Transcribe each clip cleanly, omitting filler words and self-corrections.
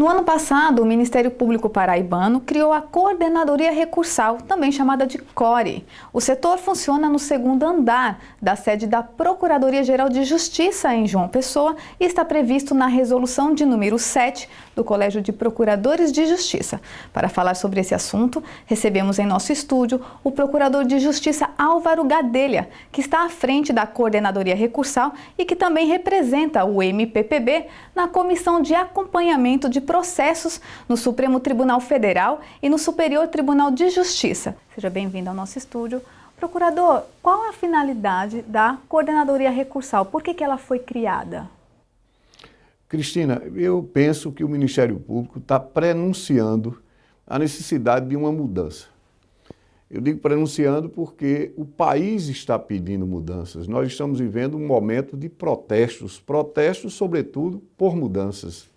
No ano passado, o Ministério Público Paraibano criou a Coordenadoria Recursal, também chamada de CORE. O setor funciona no segundo andar da sede da Procuradoria-Geral de Justiça em João Pessoa e está previsto na resolução de número 7 do Colégio de Procuradores de Justiça. Para falar sobre esse assunto, recebemos em nosso estúdio o Procurador de Justiça Álvaro Gadelha, que está à frente da Coordenadoria Recursal e que também representa o MPPB na Comissão de Acompanhamento de Processos no Supremo Tribunal Federal e no Superior Tribunal de Justiça. Seja bem-vindo ao nosso estúdio. Procurador, qual a finalidade da Coordenadoria Recursal? Por que ela foi criada? Cristina, eu penso que o Ministério Público está prenunciando a necessidade de uma mudança. Eu digo prenunciando porque o país está pedindo mudanças. Nós estamos vivendo um momento de protestos, sobretudo por mudanças.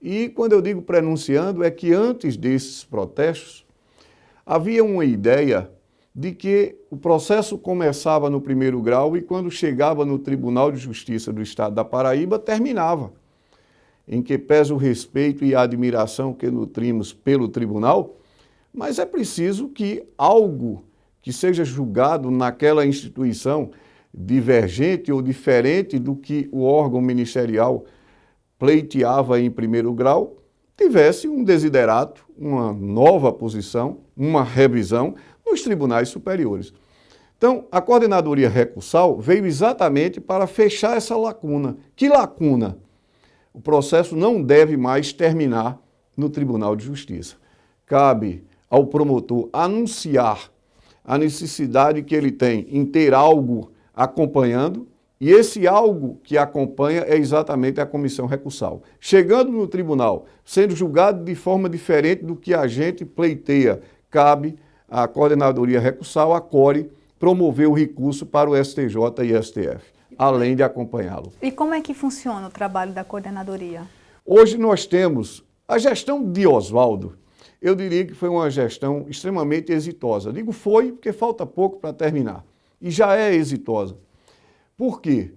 E quando eu digo prenunciando, é que antes desses protestos, havia uma ideia de que o processo começava no primeiro grau e quando chegava no Tribunal de Justiça do Estado da Paraíba, terminava. Em que pesa o respeito e a admiração que nutrimos pelo tribunal, mas é preciso que algo que seja julgado naquela instituição divergente ou diferente do que o órgão ministerial pleiteava em primeiro grau, tivesse um desiderato, uma nova posição, uma revisão nos tribunais superiores. Então, a Coordenadoria Recursal veio exatamente para fechar essa lacuna. Que lacuna? O processo não deve mais terminar no Tribunal de Justiça. Cabe ao promotor anunciar a necessidade que ele tem em ter algo acompanhando, e esse algo que acompanha é exatamente a comissão recursal. Chegando no tribunal, sendo julgado de forma diferente do que a gente pleiteia, cabe à Coordenadoria Recursal, a CORE, promover o recurso para o STJ e STF, além de acompanhá-lo. E como é que funciona o trabalho da coordenadoria? Hoje nós temos a gestão de Oswaldo. Eu diria que foi uma gestão extremamente exitosa. Digo foi porque falta pouco para terminar. E já é exitosa. Por quê?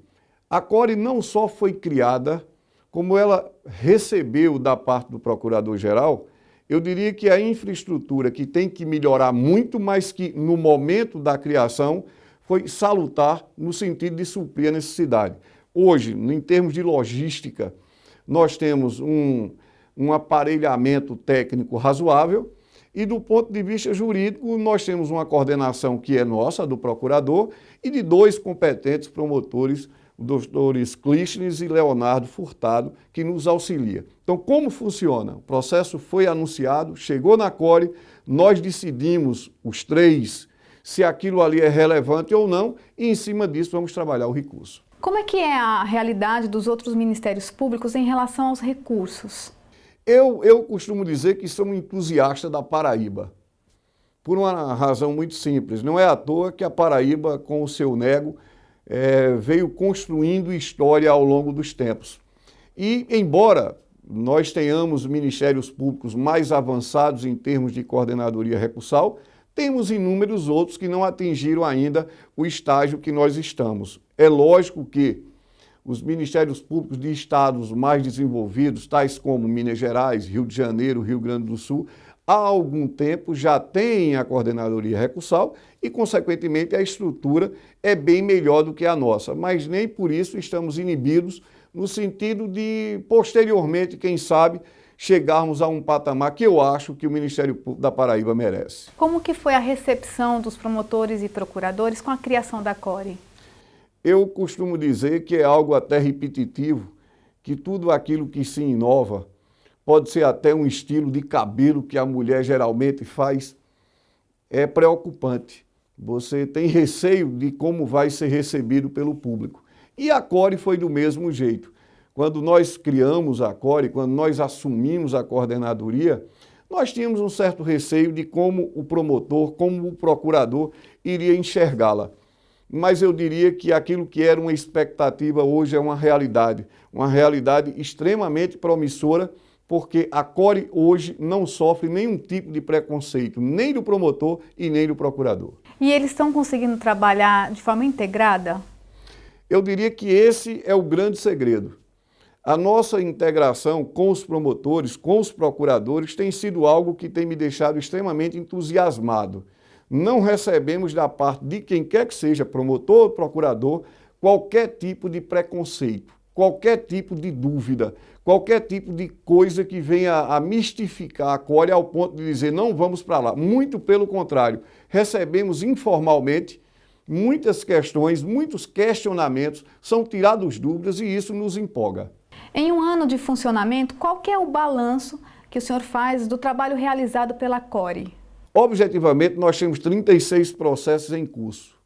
A CORE não só foi criada, como ela recebeu da parte do Procurador-Geral, eu diria que a infraestrutura que tem que melhorar muito, mas que no momento da criação foi salutar no sentido de suprir a necessidade. Hoje, em termos de logística, nós temos um aparelhamento técnico razoável e do ponto de vista jurídico nós temos uma coordenação que é nossa, do procurador, e de dois competentes promotores, os doutores Clístenes e Leonardo Furtado, que nos auxilia. Então, como funciona? O processo foi anunciado, chegou na CORE, nós decidimos, os três, se aquilo ali é relevante ou não, e em cima disso vamos trabalhar o recurso. Como é que é a realidade dos outros ministérios públicos em relação aos recursos? Eu costumo dizer que sou um entusiasta da Paraíba, por uma razão muito simples. Não é à toa que a Paraíba, com o seu nego, veio construindo história ao longo dos tempos. E, embora nós tenhamos ministérios públicos mais avançados em termos de coordenadoria recursal, temos inúmeros outros que não atingiram ainda o estágio que nós estamos. É lógico que os ministérios públicos de estados mais desenvolvidos, tais como Minas Gerais, Rio de Janeiro, Rio Grande do Sul, há algum tempo já têm a coordenadoria recursal e, consequentemente, a estrutura é bem melhor do que a nossa. Mas nem por isso estamos inibidos no sentido de, posteriormente, quem sabe, chegarmos a um patamar que eu acho que o Ministério Público da Paraíba merece. Como que foi a recepção dos promotores e procuradores com a criação da CORE? Eu costumo dizer que é algo até repetitivo, que tudo aquilo que se inova, pode ser até um estilo de cabelo que a mulher geralmente faz, é preocupante. Você tem receio de como vai ser recebido pelo público. E a CORE foi do mesmo jeito. Quando nós criamos a CORE, quando nós assumimos a coordenadoria, nós tínhamos um certo receio de como o promotor, como o procurador iria enxergá-la. Mas eu diria que aquilo que era uma expectativa hoje é uma realidade extremamente promissora, porque a CORE hoje não sofre nenhum tipo de preconceito, nem do promotor e nem do procurador. E eles estão conseguindo trabalhar de forma integrada? Eu diria que esse é o grande segredo. A nossa integração com os promotores, com os procuradores, tem sido algo que tem me deixado extremamente entusiasmado. Não recebemos da parte de quem quer que seja, promotor ou procurador, qualquer tipo de preconceito, qualquer tipo de dúvida, qualquer tipo de coisa que venha a mistificar a Cori ao ponto de dizer não vamos para lá. Muito pelo contrário, recebemos informalmente muitas questões, muitos questionamentos, são tirados dúvidas e isso nos empolga. Em um ano de funcionamento, qual que é o balanço que o senhor faz do trabalho realizado pela Cori? Objetivamente, nós temos 36 processos em curso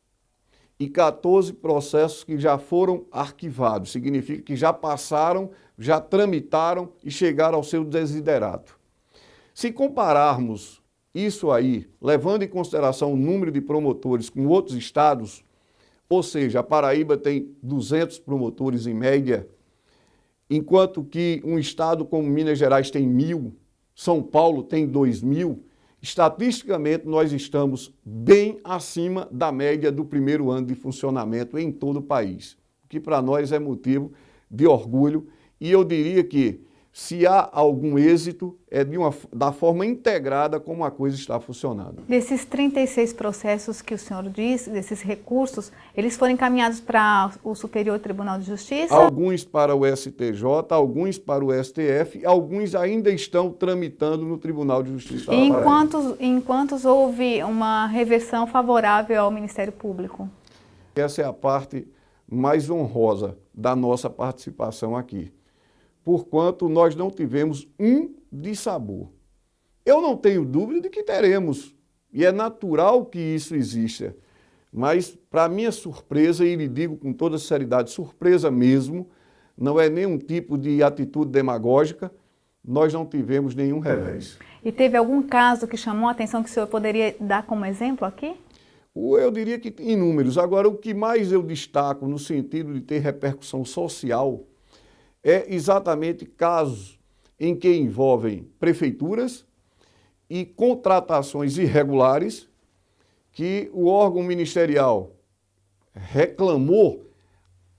e 14 processos que já foram arquivados. Significa que já passaram, já tramitaram e chegaram ao seu desiderato. Se compararmos isso aí, levando em consideração o número de promotores com outros estados, ou seja, a Paraíba tem 200 promotores em média, enquanto que um estado como Minas Gerais tem 1.000, São Paulo tem 2.000, estatisticamente nós estamos bem acima da média do primeiro ano de funcionamento em todo o país, o que para nós é motivo de orgulho e eu diria que se há algum êxito é da forma integrada como a coisa está funcionando. Desses 36 processos que o senhor diz, desses recursos, eles foram encaminhados para o Superior Tribunal de Justiça? Alguns para o STJ, alguns para o STF, alguns ainda estão tramitando no Tribunal de Justiça. E em quantos houve uma reversão favorável ao Ministério Público? Essa é a parte mais honrosa da nossa participação aqui, porquanto nós não tivemos um dissabor. Eu não tenho dúvida de que teremos, e é natural que isso exista, mas para minha surpresa, e lhe digo com toda seriedade, surpresa mesmo, não é nenhum tipo de atitude demagógica, nós não tivemos nenhum revés. E teve algum caso que chamou a atenção que o senhor poderia dar como exemplo aqui? Eu diria que inúmeros. Agora, o que mais eu destaco no sentido de ter repercussão social é exatamente casos em que envolvem prefeituras e contratações irregulares que o órgão ministerial reclamou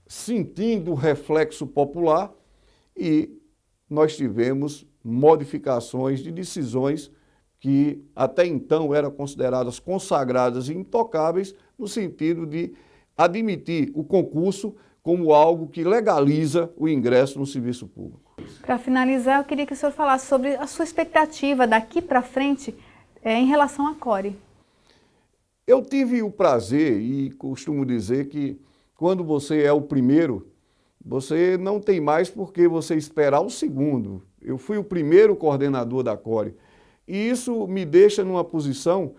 sentindo o reflexo popular e nós tivemos modificações de decisões que até então eram consideradas consagradas e intocáveis no sentido de admitir o concurso como algo que legaliza o ingresso no serviço público. Para finalizar, eu queria que o senhor falasse sobre a sua expectativa daqui para frente em relação à Cori. Eu tive o prazer e costumo dizer que quando você é o primeiro, você não tem mais por que você esperar o segundo. Eu fui o primeiro coordenador da Cori e isso me deixa numa posição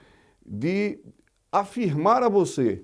de afirmar a você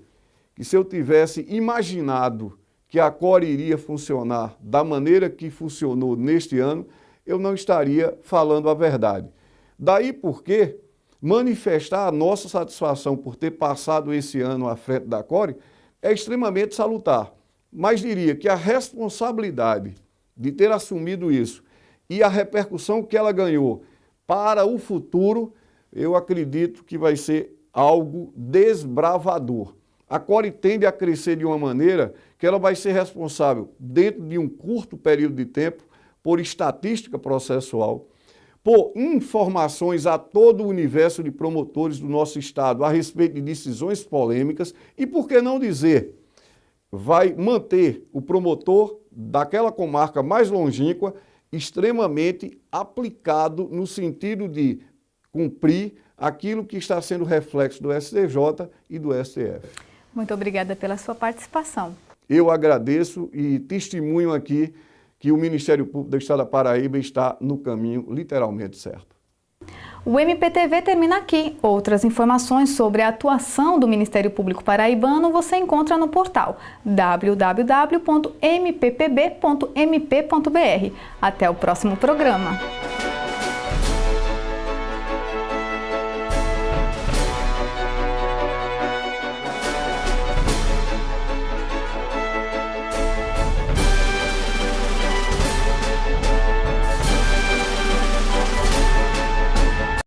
que se eu tivesse imaginado que a Cori iria funcionar da maneira que funcionou neste ano, eu não estaria falando a verdade. Daí porque manifestar a nossa satisfação por ter passado esse ano à frente da Cori é extremamente salutar. Mas diria que a responsabilidade de ter assumido isso e a repercussão que ela ganhou para o futuro, eu acredito que vai ser algo desbravador. A Cori tende a crescer de uma maneira que ela vai ser responsável, dentro de um curto período de tempo, por estatística processual, por informações a todo o universo de promotores do nosso Estado a respeito de decisões polêmicas e, por que não dizer, vai manter o promotor daquela comarca mais longínqua extremamente aplicado no sentido de cumprir aquilo que está sendo reflexo do STJ e do STF. Muito obrigada pela sua participação. Eu agradeço e testemunho aqui que o Ministério Público do Estado da Paraíba está no caminho literalmente certo. O MPTV termina aqui. Outras informações sobre a atuação do Ministério Público Paraibano você encontra no portal www.mppb.mp.br. Até o próximo programa.